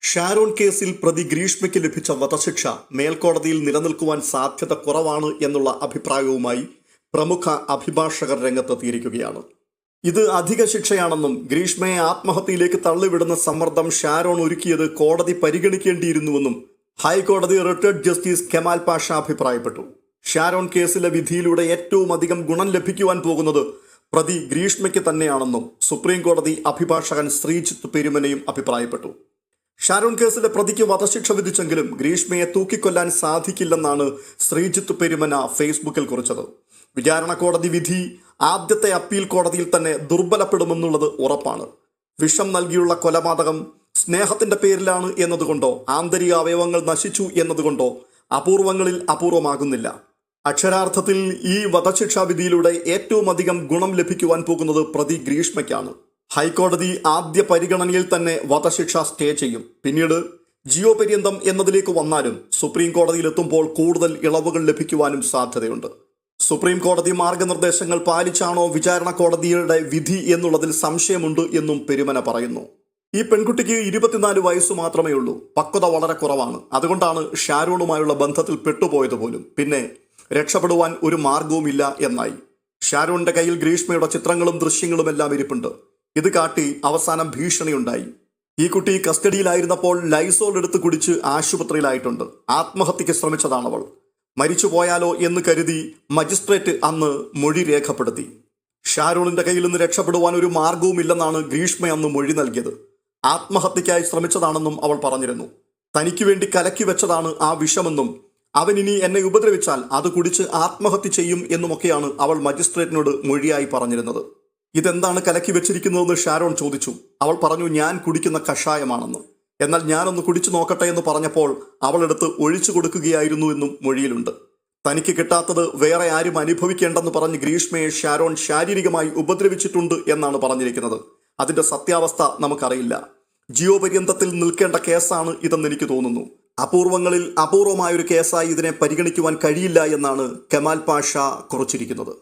ഷാരോൺ കേസിൽ പ്രതി ഗ്രീഷ്മയ്ക്ക് ലഭിച്ച വധശിക്ഷ മേൽക്കോടതിയിൽ നിലനിൽക്കുവാൻ സാധ്യത കുറവാണ് എന്നുള്ള അഭിപ്രായവുമായി പ്രമുഖ അഭിഭാഷകർ രംഗത്തെത്തിയിരിക്കുകയാണ്. ഇത് അധിക ശിക്ഷയാണെന്നും ഗ്രീഷ്മയെ ആത്മഹത്യയിലേക്ക് തള്ളിവിടുന്ന സമ്മർദ്ദം ഷാരോൺ ഒരുക്കിയത് കോടതി പരിഗണിക്കേണ്ടിയിരുന്നുവെന്നും ഹൈക്കോടതി റിട്ടയർഡ് ജസ്റ്റിസ് കെമാൽ പാഷ അഭിപ്രായപ്പെട്ടു. ഷാരോൺ കേസിലെ വിധിയിലൂടെ ഏറ്റവും അധികം ഗുണം ലഭിക്കുവാൻ പോകുന്നത് പ്രതി ഗ്രീഷ്മയ്ക്ക് തന്നെയാണെന്നും സുപ്രീം കോടതി അഭിഭാഷകൻ ശ്രീജിത്ത് പെരുമനയും അഭിപ്രായപ്പെട്ടു. ഷാരോൺ കേസിലെ പ്രതിക്ക് വധശിക്ഷ വിധിച്ചെങ്കിലും ഗ്രീഷ്മയെ തൂക്കിക്കൊല്ലാൻ സാധിക്കില്ലെന്നാണ് ശ്രീജിത്ത് പെരുമന ഫേസ്ബുക്കിൽ കുറിച്ചത്. വിചാരണ കോടതി വിധി ആദ്യത്തെ അപ്പീൽ കോടതിയിൽ തന്നെ ദുർബലപ്പെടുമെന്നുള്ളത് ഉറപ്പാണ്. വിഷം നൽകിയുള്ള കൊലപാതകം സ്നേഹത്തിന്റെ പേരിലാണ് എന്നതുകൊണ്ടോ ആന്തരിക അവയവങ്ങൾ നശിച്ചു എന്നതുകൊണ്ടോ അപൂർവങ്ങളിൽ അപൂർവമാകുന്നില്ല. അക്ഷരാർത്ഥത്തിൽ ഈ വധശിക്ഷാ വിധിയിലൂടെ ഏറ്റവും അധികം ഗുണം ലഭിക്കുവാൻ പോകുന്നത് പ്രതി ഗ്രീഷ്മയ്ക്കാണ്. ഹൈക്കോടതി ആദ്യ പരിഗണനയിൽ തന്നെ വധശിക്ഷ സ്റ്റേ ചെയ്യും. പിന്നീട് ജീവപര്യന്തം എന്നതിലേക്ക് വന്നാലും സുപ്രീം കോടതിയിലെത്തുമ്പോൾ കൂടുതൽ ഇളവുകൾ ലഭിക്കുവാനും സാധ്യതയുണ്ട്. സുപ്രീം കോടതി മാർഗനിർദ്ദേശങ്ങൾ പാലിച്ചാണോ വിചാരണ കോടതിയുടെ വിധി എന്നുള്ളതിൽ സംശയമുണ്ട് എന്നും പെരുമന പറയുന്നു. ഈ പെൺകുട്ടിക്ക് 24 വയസ്സ് മാത്രമേ ഉള്ളൂ. പക്വത വളരെ കുറവാണ്. അതുകൊണ്ടാണ് ഷാരോണുമായുള്ള ബന്ധത്തിൽ പെട്ടുപോയത് പോലും. പിന്നെ രക്ഷപ്പെടുവാൻ ഒരു മാർഗവുമില്ല എന്നായി. ഷാരോണിന്റെ കയ്യിൽ ഗ്രീഷ്മയുടെ ചിത്രങ്ങളും ദൃശ്യങ്ങളും എല്ലാം ഇരിപ്പുണ്ട്. ഇത് കാട്ടി അവസാനം ഭീഷണിയുണ്ടായി. ഈ കുട്ടി കസ്റ്റഡിയിലായിരുന്നപ്പോൾ ലൈസോൾ എടുത്ത് കുടിച്ച് ആശുപത്രിയിലായിട്ടുണ്ട്. ആത്മഹത്യക്ക് ശ്രമിച്ചതാണവൾ. മരിച്ചുപോയാലോ എന്ന് കരുതി മജിസ്ട്രേറ്റ് അന്ന് മൊഴി രേഖപ്പെടുത്തി. ഷാരോണിന്റെ കയ്യിൽ നിന്ന് രക്ഷപ്പെടുവാൻ ഒരു മാർഗവുമില്ലെന്നാണ് ഗ്രീഷ്മ അന്ന് മൊഴി നൽകിയത്. ആത്മഹത്യക്കായി ശ്രമിച്ചതാണെന്നും അവൾ പറഞ്ഞിരുന്നു. തനിക്ക് വേണ്ടി കലക്കി വെച്ചതാണ് ആ വിഷമെന്നും അവൻ ഇനി എന്നെ ഉപദ്രവിച്ചാൽ അത് കുടിച്ച് ആത്മഹത്യ ചെയ്യും എന്നുമൊക്കെയാണ് അവൾ മജിസ്ട്രേറ്റിനോട് മൊഴിയായി പറഞ്ഞിരുന്നത്. ഇതെന്താണ് കലക്കി വെച്ചിരിക്കുന്നതെന്ന് ഷാരോൺ ചോദിച്ചു. അവൾ പറഞ്ഞു, ഞാൻ കുടിക്കുന്ന കഷായമാണെന്ന്. എന്നാൽ ഞാനൊന്ന് കുടിച്ചു നോക്കട്ടെ എന്ന് പറഞ്ഞപ്പോൾ അവളെടുത്ത് ഒഴിച്ചു കൊടുക്കുകയായിരുന്നു എന്നും മൊഴിയിലുണ്ട്. തനിക്ക് കിട്ടാത്തത് വേറെ ആരും അനുഭവിക്കേണ്ടെന്ന് പറഞ്ഞ് ഗ്രീഷ്മയെ ഷാരോൺ ശാരീരികമായി ഉപദ്രവിച്ചിട്ടുണ്ട് എന്നാണ് പറഞ്ഞിരിക്കുന്നത്. അതിന്റെ സത്യാവസ്ഥ നമുക്കറിയില്ല. ജീവപര്യന്തത്തിൽ നിൽക്കേണ്ട കേസാണ് ഇതെന്ന് എനിക്ക് തോന്നുന്നു. അപൂർവങ്ങളിൽ അപൂർവമായൊരു കേസായി ഇതിനെ പരിഗണിക്കുവാൻ കഴിയില്ല എന്നാണ് കെമാൽ പാഷ കുറിച്ചിരിക്കുന്നത്.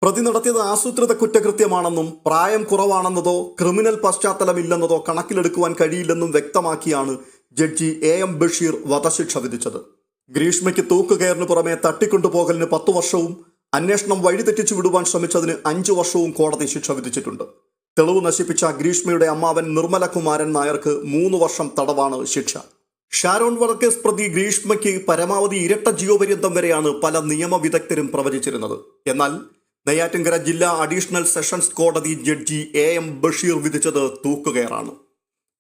പ്രതി നടത്തിയത് ആസൂത്രിത കുറ്റകൃത്യമാണെന്നും പ്രായം കുറവാണെന്നതോ ക്രിമിനൽ പശ്ചാത്തലമില്ലെന്നതോ കണക്കിലെടുക്കുവാൻ കഴിയില്ലെന്നും വ്യക്തമാക്കിയാണ് ജഡ്ജി AM ബഷീർ വധശിക്ഷ വിധിച്ചത്. ഗ്രീഷ്മയ്ക്ക് തൂക്കുകയറിന് പുറമെ തട്ടിക്കൊണ്ടുപോകലിന് 10 വർഷവും അന്വേഷണം വഴിതെറ്റിച്ചു വിടുവാൻ ശ്രമിച്ചതിന് 5 വർഷവും കോടതി ശിക്ഷ വിധിച്ചിട്ടുണ്ട്. തെളിവ് നശിപ്പിച്ച ഗ്രീഷ്മയുടെ അമ്മാവൻ നിർമ്മലകുമാരൻ നായർക്ക് 3 വർഷം തടവാണ് ശിക്ഷ. ഷാരോൺ വധക്കേസ് പ്രതി ഗ്രീഷ്മയ്ക്ക് പരമാവധി ഇരട്ട ജീവപര്യന്തം വരെയാണ് പല നിയമവിദഗ്ധരും പ്രവചിച്ചിരുന്നത്. എന്നാൽ നെയ്യാറ്റിൻകര ജില്ലാ അഡീഷണൽ സെഷൻസ് കോടതി ജഡ്ജി AM ബഷീർ വിധിച്ചത് തൂക്കുകയറാണ്.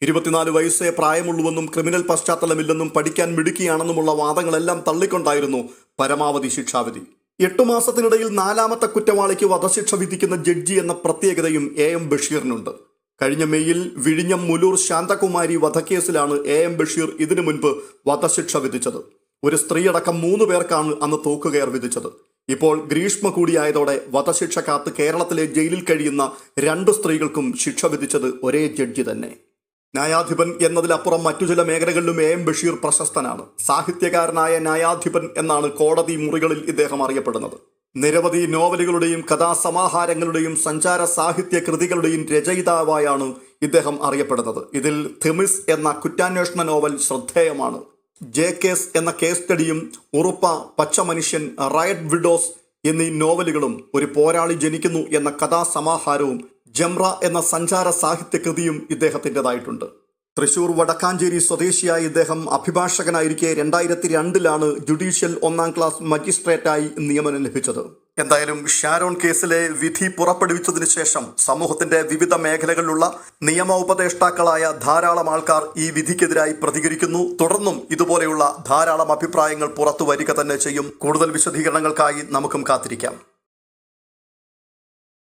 24 വയസ്സേ പ്രായമുള്ളൂവെന്നും ക്രിമിനൽ പശ്ചാത്തലമില്ലെന്നും പഠിക്കാൻ മിടുക്കിയാണെന്നുമുള്ള വാദങ്ങളെല്ലാം തള്ളിക്കൊണ്ടായിരുന്നു പരമാവധി ശിക്ഷാവിധി. 8 മാസത്തിനിടയിൽ 4ാമത്തെ കുറ്റവാളിക്ക് വധശിക്ഷ വിധിക്കുന്ന ജഡ്ജി എന്ന പ്രത്യേകതയും AM ബഷീറിനുണ്ട്. കഴിഞ്ഞ മെയ്യിൽ വിഴിഞ്ഞം മുലൂർ ശാന്തകുമാരി വധക്കേസിലാണ് AM ബഷീർ ഇതിനു മുൻപ് വധശിക്ഷ വിധിച്ചത്. ഒരു സ്ത്രീയടക്കം 3 പേർക്കാണ് അന്ന് തൂക്കുകയർ വിധിച്ചത്. ഇപ്പോൾ ഗ്രീഷ്മ കൂടിയായതോടെ വധശിക്ഷ കാത്ത് കേരളത്തിലെ ജയിലിൽ കഴിയുന്ന 2 സ്ത്രീകൾക്കും ശിക്ഷ വിധിച്ചത് ഒരേ ജഡ്ജി തന്നെ. ന്യായാധിപൻ എന്നതിലപ്പുറം മറ്റു ചില മേഖലകളിലും AM ബഷീർ പ്രശസ്തനാണ്. സാഹിത്യകാരനായ ന്യായാധിപൻ എന്നാണ് കോടതി മുറികളിൽ ഇദ്ദേഹം അറിയപ്പെടുന്നത്. നിരവധി നോവലുകളുടെയും കഥാസമാഹാരങ്ങളുടെയും സഞ്ചാര സാഹിത്യ കൃതികളുടെയും രചയിതാവായാണ് ഇദ്ദേഹം അറിയപ്പെടുന്നത്. ഇതിൽ തെമിസ് എന്ന കുറ്റാന്വേഷണ നോവൽ ശ്രദ്ധേയമാണ്. ജെ കേസ് എന്ന കേസ് സ്റ്റഡിയും ഉറുപ്പ, പച്ചമനുഷ്യൻ, റയറ്റ് വിഡോസ് എന്നീ നോവലുകളും, ഒരു പോരാളി ജനിക്കുന്നു എന്ന കഥാസമാഹാരവും, ജംറ എന്ന സഞ്ചാര സാഹിത്യ കൃതിയും ഇദ്ദേഹത്തിൻ്റെതായിട്ടുണ്ട്. തൃശൂർ വടക്കാഞ്ചേരി സ്വദേശിയായ ഇദ്ദേഹം അഭിഭാഷകനായിരിക്കെ 2002 ജുഡീഷ്യൽ 1ാം ക്ലാസ് മജിസ്ട്രേറ്റായി നിയമനം ലഭിച്ചത്. എന്തായാലും ഷാരോൺ കേസിലെ വിധി പുറപ്പെടുവിച്ചതിന് ശേഷം സമൂഹത്തിന്റെ വിവിധ മേഖലകളിലുള്ള നിയമ ഉപദേഷ്ടാക്കളായ ധാരാളം ആൾക്കാർ ഈ വിധിക്കെതിരായി പ്രതികരിക്കുന്നു. തുടർന്നും ഇതുപോലെയുള്ള ധാരാളം അഭിപ്രായങ്ങൾ പുറത്തു വരിക തന്നെ ചെയ്യും. കൂടുതൽ വിശദീകരണങ്ങൾക്കായി നമുക്കും കാത്തിരിക്കാം.